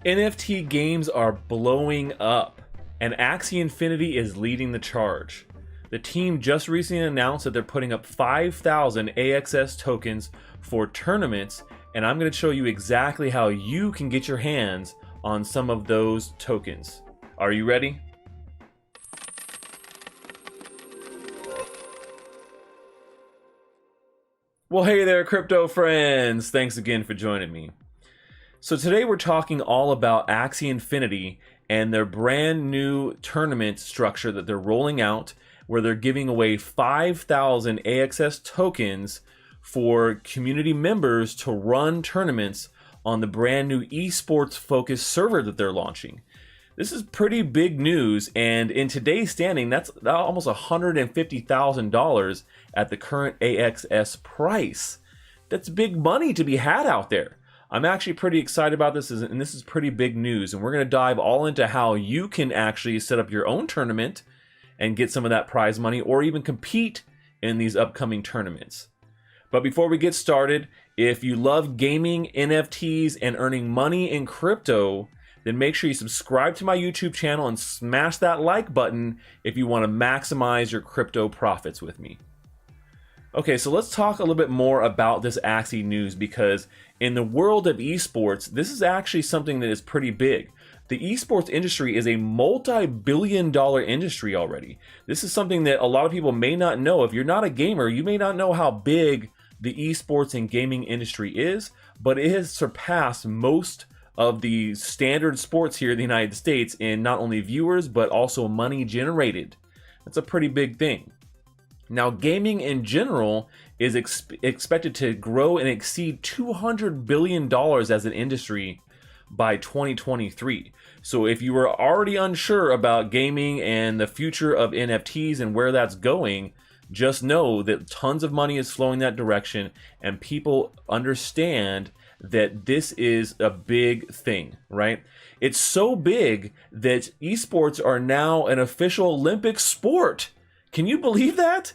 NFT games are blowing up, and Axie Infinity is leading the charge. The team just recently announced that they're putting up 5,000 AXS tokens for tournaments, and I'm going to show you exactly how you can get your hands on some of those tokens. Are you ready? Well, hey there, crypto friends. Thanks again for joining me. So today we're talking all about Axie Infinity and their brand new tournament structure that they're rolling out, where they're giving away 5,000 AXS tokens for community members to run tournaments on the brand new esports focused server that they're launching. This is pretty big news, and in today's standing, that's almost $150,000 at the current AXS price. That's big money to be had out there. I'm actually pretty excited about this, and this is pretty big news, and we're going to dive all into how you can actually set up your own tournament and get some of that prize money, or even compete in these upcoming tournaments. But before we get started, if you love gaming, NFTs, and earning money in crypto, then make sure you subscribe to my YouTube channel and smash that like button if you want to maximize your crypto profits with me. Okay, so let's talk a little bit more about this Axie news, because in the world of esports, this is actually something that is pretty big. The esports industry is a multi-billion-dollar industry already. This is something that a lot of people may not know. If you're not a gamer, you may not know how big the esports and gaming industry is, but it has surpassed most of the standard sports here in the United States in not only viewers, but also money generated. That's a pretty big thing. Now, gaming in general is expected to grow and exceed $200 billion as an industry by 2023. So if you were already unsure about gaming and the future of NFTs and where that's going, just know that tons of money is flowing that direction, and people understand that this is a big thing, right? It's so big that esports are now an official Olympic sport. Can you believe that?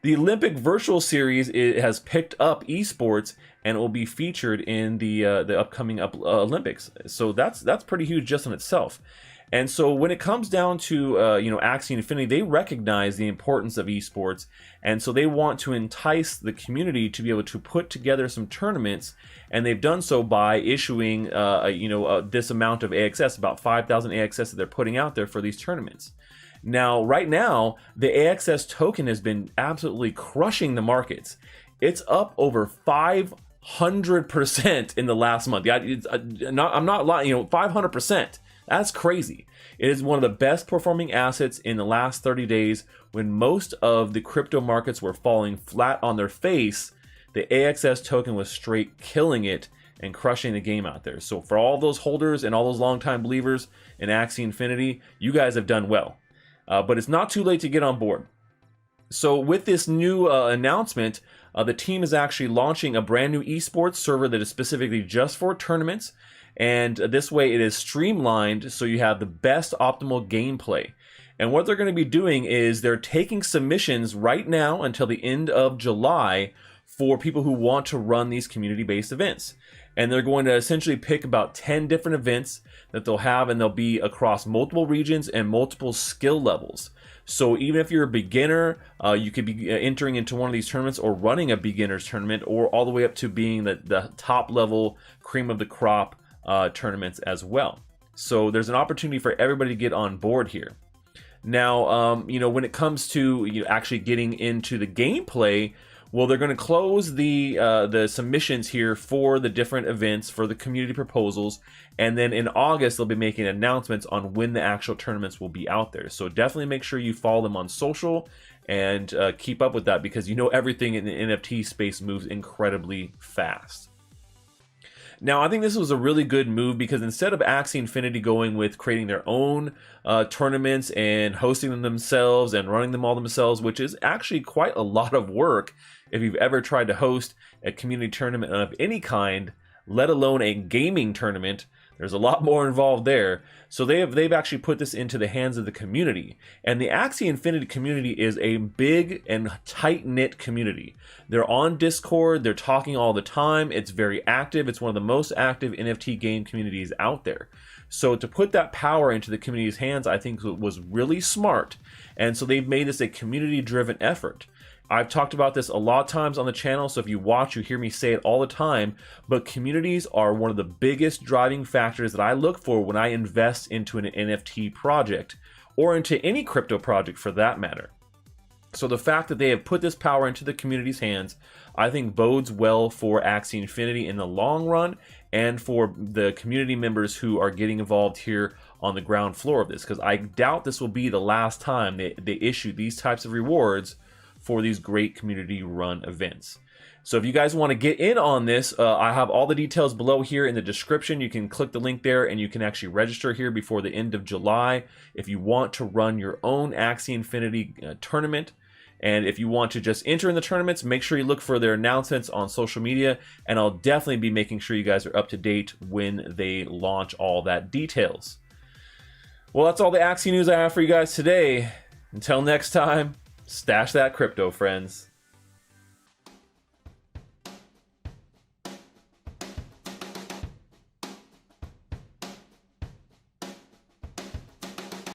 The Olympic Virtual Series has picked up esports and will be featured in the upcoming Olympics. So that's pretty huge just in itself. And so when it comes down to Axie Infinity, they recognize the importance of esports, and so they want to entice the community to be able to put together some tournaments, and they've done so by issuing this amount of AXS, about 5,000 AXS that they're putting out there for these tournaments. Now, right now, the AXS token has been absolutely crushing the markets. It's up over 500% in the last month. I'm not lying, 500%. That's crazy. It is one of the best performing assets in the last 30 days when most of the crypto markets were falling flat on their face. The AXS token was straight killing it and crushing the game out there. So for all those holders and all those longtime believers in Axie Infinity, you guys have done well. But it's not too late to get on board. So with this new announcement, the team is actually launching a brand new esports server that is specifically just for tournaments. And this way it is streamlined so you have the best optimal gameplay. And what they're going to be doing is they're taking submissions right now until the end of July for people who want to run these community-based events. And they're going to essentially pick about 10 different events that they'll have, and they'll be across multiple regions and multiple skill levels. So even if you're a beginner, you could be entering into one of these tournaments or running a beginner's tournament, or all the way up to being the top level cream of the crop tournaments as well. So there's an opportunity for everybody to get on board here. Now, when it comes to actually getting into the gameplay, well, they're going to close the submissions here for the different events, for the community proposals, and then in August they'll be making announcements on when the actual tournaments will be out there. So definitely make sure you follow them on social and keep up with that, because everything in the NFT space moves incredibly fast. Now, I think this was a really good move, because instead of Axie Infinity going with creating their own tournaments and hosting them themselves and running them all themselves, which is actually quite a lot of work if you've ever tried to host a community tournament of any kind, let alone a gaming tournament, There's a lot more involved there. So they've actually put this into the hands of the community. And the Axie Infinity community is a big and tight-knit community. They're on Discord, they're talking all the time, it's very active, it's one of the most active NFT game communities out there. So to put that power into the community's hands, I think was really smart. And so they've made this a community-driven effort. I've talked about this a lot of times on the channel, so if you watch, you hear me say it all the time, but communities are one of the biggest driving factors that I look for when I invest into an NFT project, or into any crypto project for that matter. So the fact that they have put this power into the community's hands, I think bodes well for Axie Infinity in the long run, and for the community members who are getting involved here on the ground floor of this, because I doubt this will be the last time they issue these types of rewards for these great community run events. So if you guys want to get in on this, I have all the details below here in the description. You can click the link there and you can actually register here before the end of July if you want to run your own Axie Infinity tournament. And if you want to just enter in the tournaments, make sure you look for their announcements on social media, and I'll definitely be making sure you guys are up to date when they launch all that details. Well, that's all the Axie news I have for you guys today. Until next time, stash that crypto, friends.